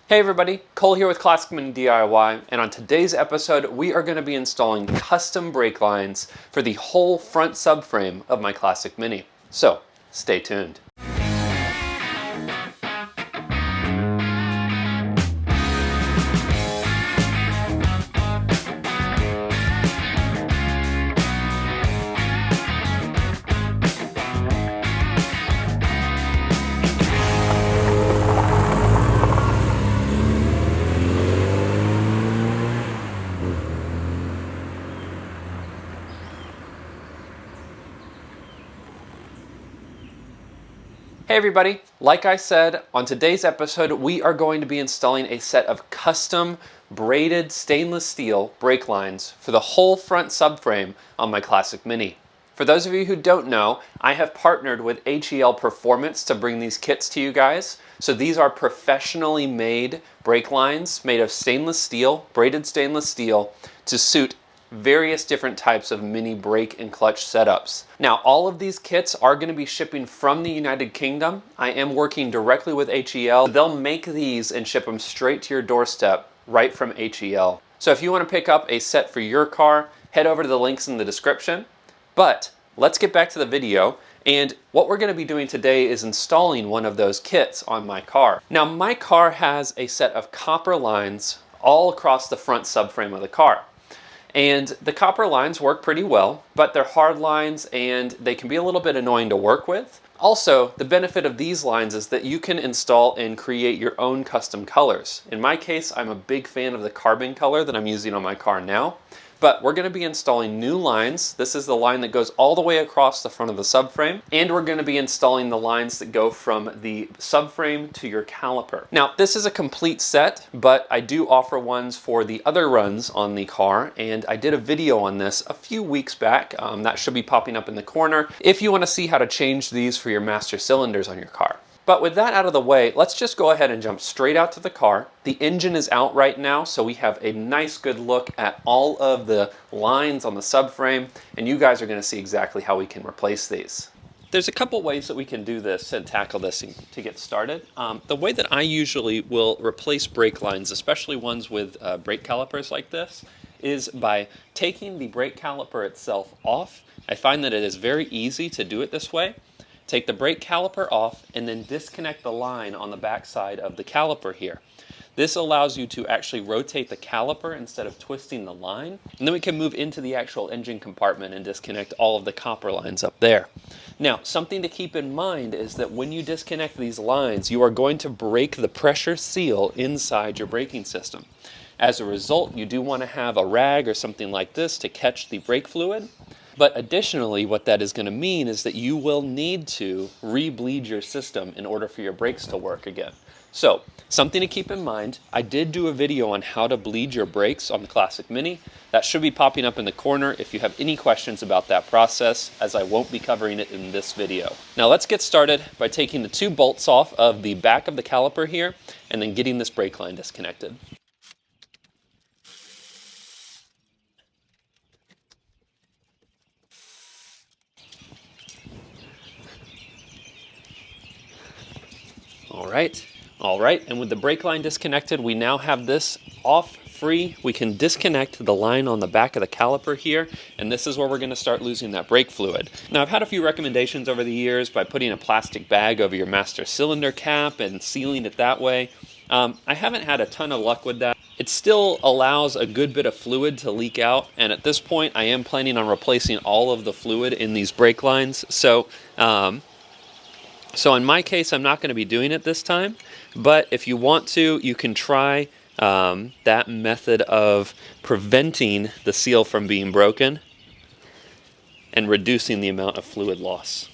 Hey everybody, Cole here with Classic Mini DIY, and on today's episode we are going to be installing custom brake lines for the whole front subframe of my Classic Mini. So, stay tuned. Hey everybody, like I said, on today's episode we are going to be installing a set of custom braided stainless steel brake lines for the whole front subframe on my Classic Mini. For those of you who don't know, I have partnered with HEL Performance to bring these kits to you guys. So these are professionally made brake lines made of stainless steel, braided stainless steel, to suit various different types of mini brake and clutch setups. Now, all of these kits are going to be shipping from the United Kingdom. I am working directly with HEL. They'll make these and ship them straight to your doorstep right from HEL. So if you want to pick up a set for your car, head over to the links in the description. But let's get back to the video. And what we're going to be doing today is installing one of those kits on my car. Now, my car has a set of copper lines all across the front subframe of the car. And the copper lines work pretty well, but they're hard lines and they can be a little bit annoying to work with. Also, the benefit of these lines is that you can install and create your own custom colors. In my case, I'm a big fan of the carbon color that I'm using on my car now. But we're going to be installing new lines. This is the line that goes all the way across the front of the subframe. And we're going to be installing the lines that go from the subframe to your caliper. Now, this is a complete set, but I do offer ones for the other runs on the car. And I did a video on this a few weeks back. That should be popping up in the corner if you want to see how to change these for your master cylinders on your car. But with that out of the way, let's just go ahead and jump straight out to the car. The engine is out right now, so we have a nice good look at all of the lines on the subframe, and you guys are going to see exactly how we can replace these. There's a couple ways that we can do this and tackle this to get started. The way that I usually will replace brake lines, especially ones with brake calipers like this, is by taking the brake caliper itself off. I find that it is very easy to do it this way. Take the brake caliper off and then disconnect the line on the back side of the caliper here. This allows you to actually rotate the caliper instead of twisting the line. And then we can move into the actual engine compartment and disconnect all of the copper lines up there. Now, something to keep in mind is that when you disconnect these lines, you are going to break the pressure seal inside your braking system. As a result, you do want to have a rag or something like this to catch the brake fluid. But additionally, what that is going to mean is that you will need to re-bleed your system in order for your brakes to work again. So, something to keep in mind, I did do a video on how to bleed your brakes on the Classic Mini. That should be popping up in the corner if you have any questions about that process, as I won't be covering it in this video. Now let's get started by taking the two bolts off of the back of the caliper here, and then getting this brake line disconnected. All right, and with the brake line disconnected, we now have this off free. We can disconnect the line on the back of the caliper here, and this is where we're going to start losing that brake fluid. Now, I've had a few recommendations over the years by putting a plastic bag over your master cylinder cap and sealing it that way. I haven't had a ton of luck with that. It still allows a good bit of fluid to leak out, and at this point, I am planning on replacing all of the fluid in these brake lines. So in my case, I'm not going to be doing it this time, but if you want to, you can try that method of preventing the seal from being broken and reducing the amount of fluid loss.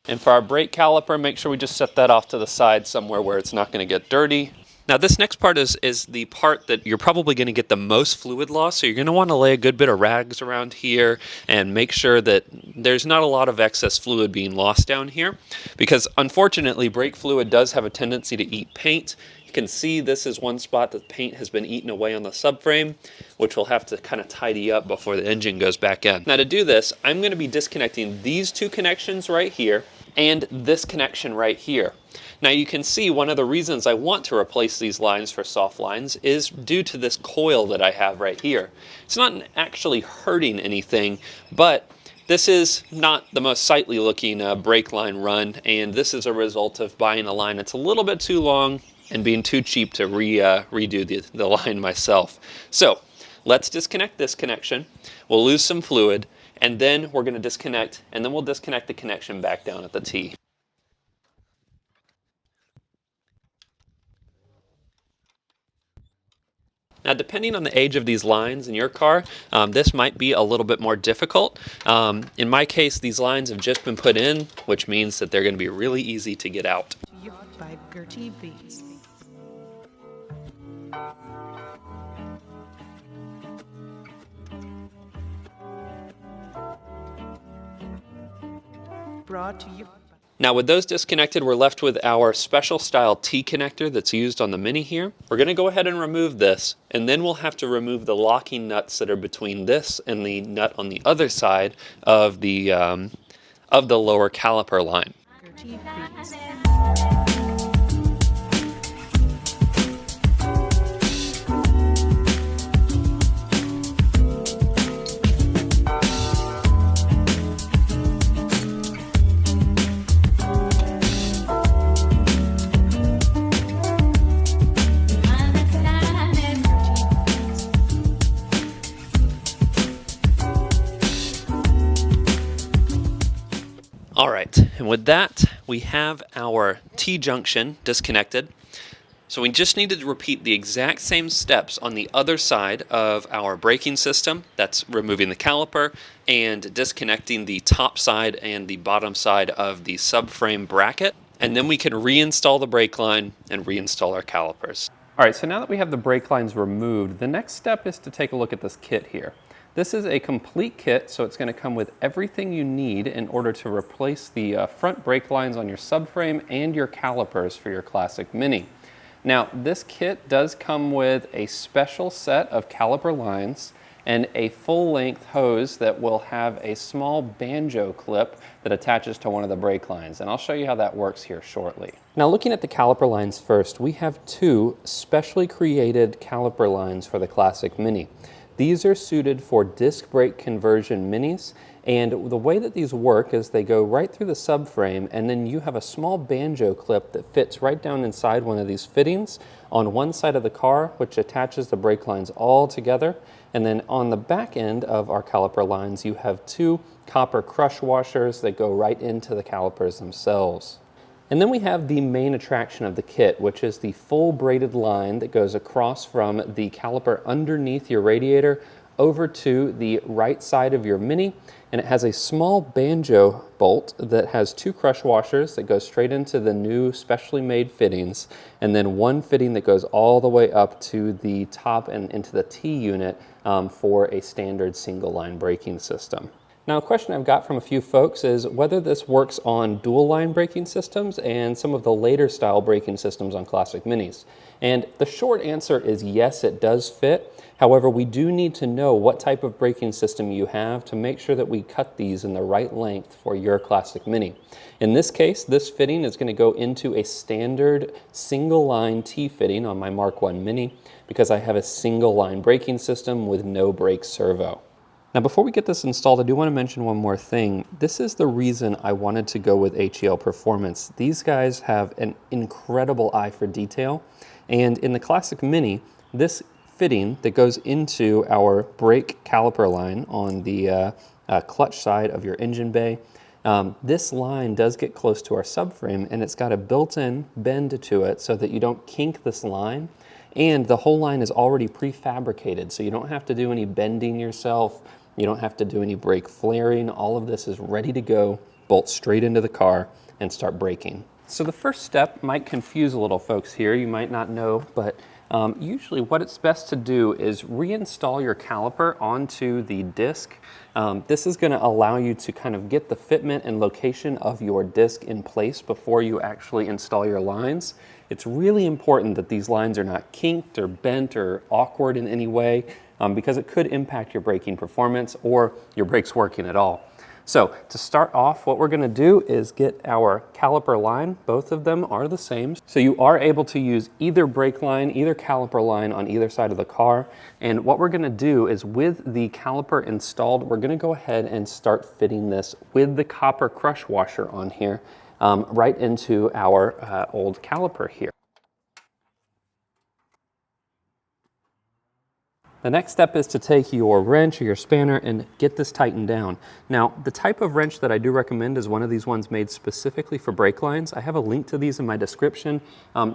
And for our brake caliper, make sure we just set that off to the side somewhere where it's not going to get dirty. Now this next part is the part that you're probably going to get the most fluid loss, so you're going to want to lay a good bit of rags around here and make sure that there's not a lot of excess fluid being lost down here, because unfortunately brake fluid does have a tendency to eat paint. You can see this is one spot that paint has been eaten away on the subframe, which we'll have to kind of tidy up before the engine goes back in. Now to do this, I'm going to be disconnecting these two connections right here and this connection right here. Now you can see one of the reasons I want to replace these lines for soft lines is due to this coil that I have right here. It's not actually hurting anything, but this is not the most sightly looking brake line run, and this is a result of buying a line that's a little bit too long and being too cheap to redo the line myself. So let's disconnect this connection. We'll lose some fluid, and then we're going to disconnect, and then we'll disconnect the connection back down at the T. Now, depending on the age of these lines in your car, this might be a little bit more difficult. In my case, these lines have just been put in, which means that they're going to be really easy to get out. By Gertie Beats. Brought to you. Now with those disconnected, we're left with our special style T connector that's used on the Mini here. We're going to go ahead and remove this, and then we'll have to remove the locking nuts that are between this and the nut on the other side of the lower caliper line. Gertie Beats. All right, and with that, we have our T-junction disconnected. So we just need to repeat the exact same steps on the other side of our braking system. That's removing the caliper and disconnecting the top side and the bottom side of the subframe bracket. And then we can reinstall the brake line and reinstall our calipers. All right, so now that we have the brake lines removed, the next step is to take a look at this kit here. This is a complete kit, so it's going to come with everything you need in order to replace the front brake lines on your subframe and your calipers for your classic Mini. Now, this kit does come with a special set of caliper lines and a full-length hose that will have a small banjo clip that attaches to one of the brake lines, and I'll show you how that works here shortly. Now, looking at the caliper lines first, we have two specially created caliper lines for the classic Mini. These are suited for disc brake conversion Minis, and the way that these work is they go right through the subframe, and then you have a small banjo clip that fits right down inside one of these fittings on one side of the car, which attaches the brake lines all together. And then on the back end of our caliper lines, you have two copper crush washers that go right into the calipers themselves. And then we have the main attraction of the kit, which is the full braided line that goes across from the caliper underneath your radiator over to the right side of your Mini. And it has a small banjo bolt that has two crush washers that go straight into the new specially made fittings, and then one fitting that goes all the way up to the top and into the T unit for a standard single line braking system. Now, a question I've got from a few folks is whether this works on dual line braking systems and some of the later style braking systems on classic Minis. And the short answer is yes, it does fit. However, we do need to know what type of braking system you have to make sure that we cut these in the right length for your classic Mini. In this case, this fitting is going to go into a standard single line T fitting on my Mark I Mini because I have a single line braking system with no brake servo. Now, before we get this installed, I do want to mention one more thing. This is the reason I wanted to go with HEL Performance. These guys have an incredible eye for detail, and in the classic Mini, this fitting that goes into our brake caliper line on the clutch side of your engine bay, this line does get close to our subframe, and it's got a built-in bend to it so that you don't kink this line. And the whole line is already prefabricated, so you don't have to do any bending yourself. You don't have to do any brake flaring. All of this is ready to go, bolt straight into the car, and start braking. So the first step might confuse a little folks here, you might not know, but usually what it's best to do is reinstall your caliper onto the disc. This is going to allow you to kind of get the fitment and location of your disc in place before you actually install your lines. It's really important that these lines are not kinked or bent or awkward in any way because it could impact your braking performance or your brakes working at all. So to start off, what we're going to do is get our caliper line. Both of them are the same. So you are able to use either brake line, either caliper line on either side of the car. And what we're going to do is with the caliper installed, we're going to go ahead and start fitting this with the copper crush washer on here right into our old caliper here. The next step is to take your wrench or your spanner and get this tightened down. Now, the type of wrench that I do recommend is one of these ones made specifically for brake lines. I have a link to these in my description.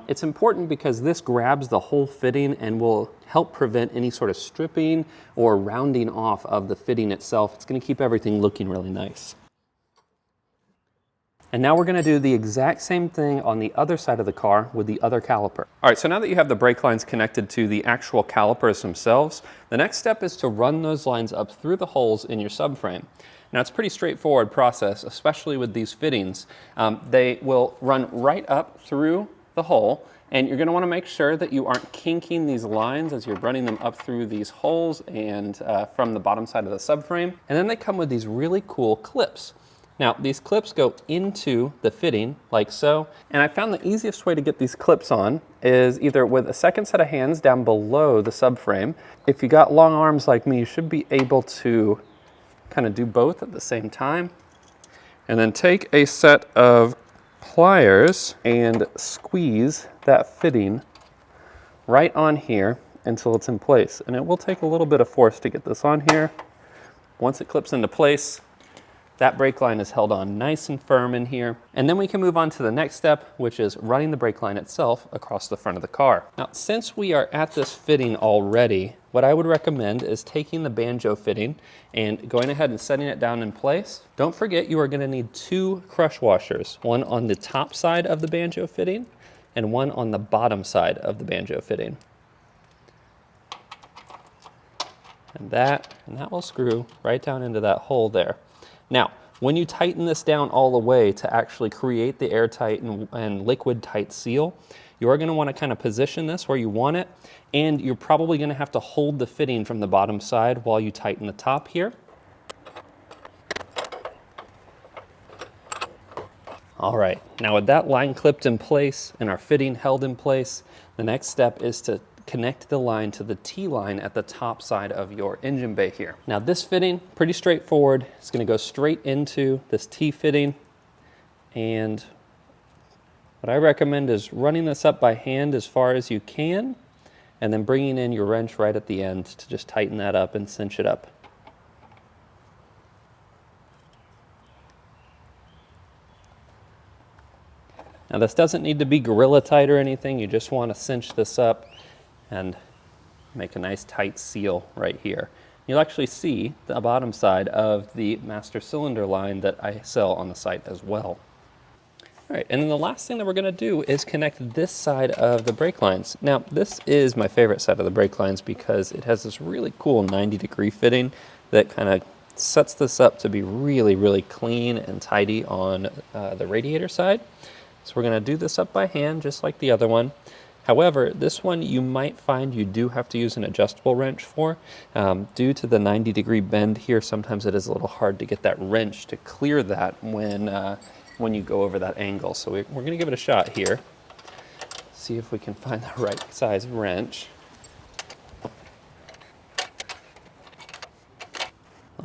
It's important because this grabs the whole fitting and will help prevent any sort of stripping or rounding off of the fitting itself. It's going to keep everything looking really nice. And now we're going to do the exact same thing on the other side of the car with the other caliper. All right, so now that you have the brake lines connected to the actual calipers themselves, the next step is to run those lines up through the holes in your subframe. Now it's a pretty straightforward process, especially with these fittings. They will run right up through the hole, and you're going to want to make sure that you aren't kinking these lines as you're running them up through these holes and from the bottom side of the subframe. And then they come with these really cool clips. Now, these clips go into the fitting like so, and I found the easiest way to get these clips on is either with a second set of hands down below the subframe. If you got long arms like me, you should be able to kind of do both at the same time. And then take a set of pliers and squeeze that fitting right on here until it's in place. And it will take a little bit of force to get this on here. Once it clips into place, that brake line is held on nice and firm in here. And then we can move on to the next step, which is running the brake line itself across the front of the car. Now, since we are at this fitting already, what I would recommend is taking the banjo fitting and going ahead and setting it down in place. Don't forget you are going to need 2 crush washers, one on the top side of the banjo fitting and one on the bottom side of the banjo fitting. And that will screw right down into that hole there. Now, when you tighten this down all the way to actually create the airtight and liquid tight seal, you are going to want to kind of position this where you want it, and you're probably going to have to hold the fitting from the bottom side while you tighten the top here. All right, now with that line clipped in place and our fitting held in place, the next step is to connect the line to the T-line at the top side of your engine bay here. Now this fitting, pretty straightforward. It's going to go straight into this T-fitting, and what I recommend is running this up by hand as far as you can and then bringing in your wrench right at the end to just tighten that up and cinch it up. Now this doesn't need to be gorilla tight or anything, you just want to cinch this up and make a nice tight seal right here. You'll actually see the bottom side of the master cylinder line that I sell on the site as well. All right, and then the last thing that we're going to do is connect this side of the brake lines. Now, this is my favorite side of the brake lines because it has this really cool 90-degree fitting that kind of sets this up to be really, really clean and tidy on the radiator side. So we're going to do this up by hand just like the other one. However, this one you might find you do have to use an adjustable wrench for. Due to the 90-degree bend here, sometimes it is a little hard to get that wrench to clear that when you go over that angle. So we're going to give it a shot here. See if we can find the right size wrench.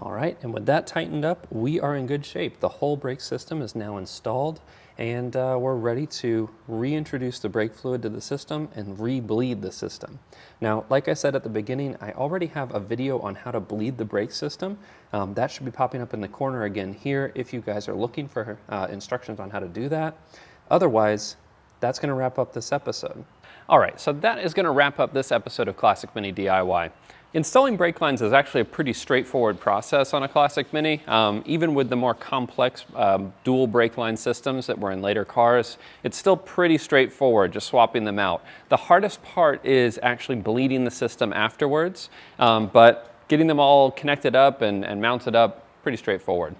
All right, and with that tightened up, we are in good shape. The whole brake system is now installed, and we're ready to reintroduce the brake fluid to the system and re-bleed the system. Now, like I said at the beginning, I already have a video on how to bleed the brake system. That should be popping up in the corner again here if you guys are looking for instructions on how to do that. Otherwise, that's going to wrap up this episode. All right, so that is going to wrap up this episode of Classic Mini DIY. Installing brake lines is actually a pretty straightforward process on a Classic Mini. Even with the more complex dual brake line systems that were in later cars, it's still pretty straightforward, just swapping them out. The hardest part is actually bleeding the system afterwards, but getting them all connected up and mounted up, pretty straightforward.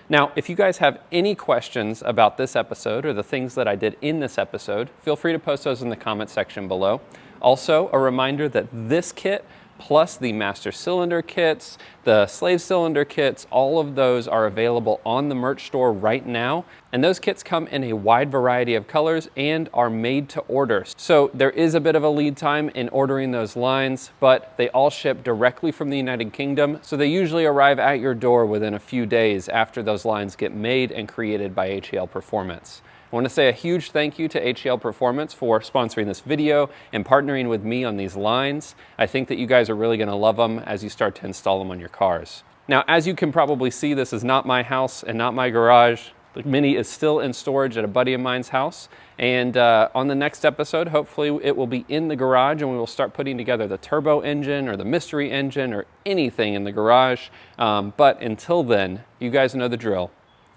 Now, if you guys have any questions about this episode or the things that I did in this episode, feel free to post those in the comment section below. Also, a reminder that this kit plus the master cylinder kits, the slave cylinder kits, all of those are available on the merch store right now. And those kits come in a wide variety of colors and are made to order. So there is a bit of a lead time in ordering those lines, but they all ship directly from the United Kingdom. So they usually arrive at your door within a few days after those lines get made and created by HEL Performance. I want to say a huge thank you to HEL Performance for sponsoring this video and partnering with me on these lines. I think that you guys are really going to love them as you start to install them on your cars. Now, as you can probably see, this is not my house and not my garage. The Mini is still in storage at a buddy of mine's house. And on the next episode, hopefully it will be in the garage and we will start putting together the turbo engine or the mystery engine or anything in the garage. But until then, you guys know the drill.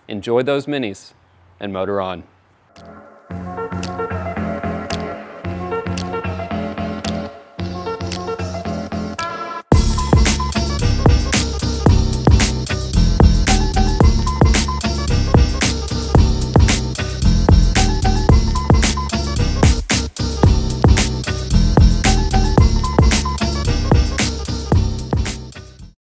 Enjoy those Minis and motor on.